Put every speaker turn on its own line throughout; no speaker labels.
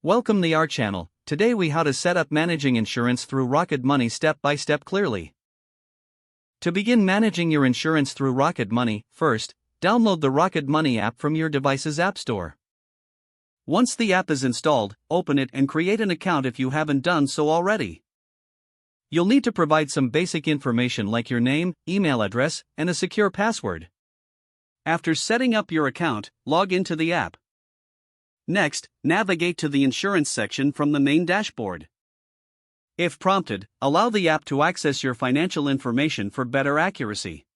Welcome to our channel. Today we how to set up managing insurance through Rocket Money step by step clearly. To begin managing your insurance through Rocket Money, first, download the Rocket Money app from your device's app store. Once the app is installed, open it and create an account if you haven't done so already. You'll need to provide some basic information like your name, email address, and a secure password. After setting up your account, log into the app. Next, navigate to the insurance section from the main dashboard. If prompted, allow the app to access your financial information for better accuracy.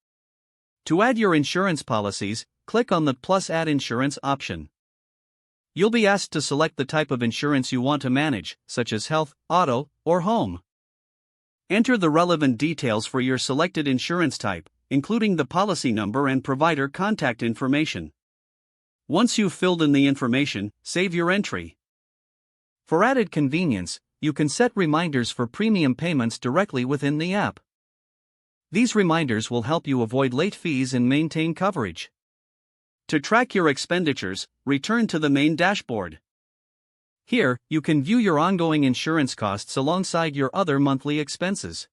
To add your insurance policies, click on the Plus Add Insurance option. You'll be asked to select the type of insurance you want to manage, such as health, auto, or home. Enter the relevant details for your selected insurance type, including the policy number and provider contact information. Once you've filled in the information, save your entry. For added convenience, you can set reminders for premium payments directly within the app. These reminders will help you avoid late fees and maintain coverage. To track your expenditures, return to the main dashboard. Here, you can view your ongoing insurance costs alongside your other monthly expenses.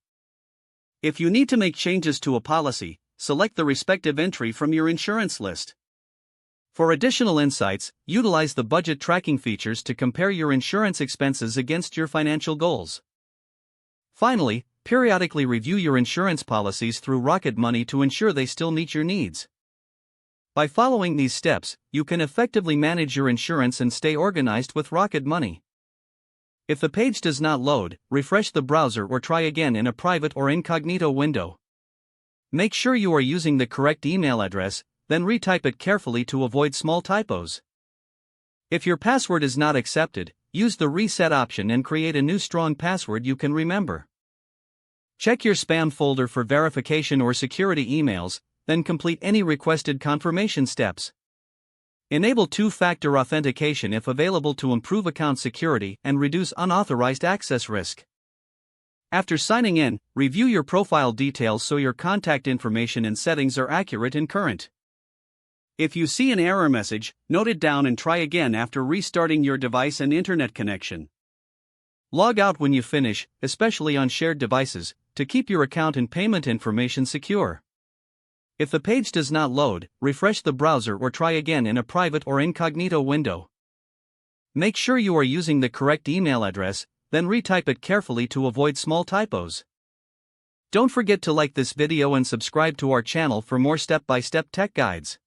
If you need to make changes to a policy, select the respective entry from your insurance list. For additional insights, utilize the budget tracking features to compare your insurance expenses against your financial goals. Finally, periodically review your insurance policies through Rocket Money to ensure they still meet your needs. By following these steps, you can effectively manage your insurance and stay organized with Rocket Money. If the page does not load, refresh the browser or try again in a private or incognito window. Make sure you are using the correct email address, then retype it carefully to avoid small typos. If your password is not accepted, use the reset option and create a new strong password you can remember. Check your spam folder for verification or security emails, then complete any requested confirmation steps. Enable two-factor authentication if available to improve account security and reduce unauthorized access risk. After signing in, review your profile details so your contact information and settings are accurate and current. If you see an error message, note it down and try again after restarting your device and internet connection. Log out when you finish, especially on shared devices, to keep your account and payment information secure. If the page does not load, refresh the browser or try again in a private or incognito window. Make sure you are using the correct email address, then retype it carefully to avoid small typos. Don't forget to like this video and subscribe to our channel for more step-by-step tech guides.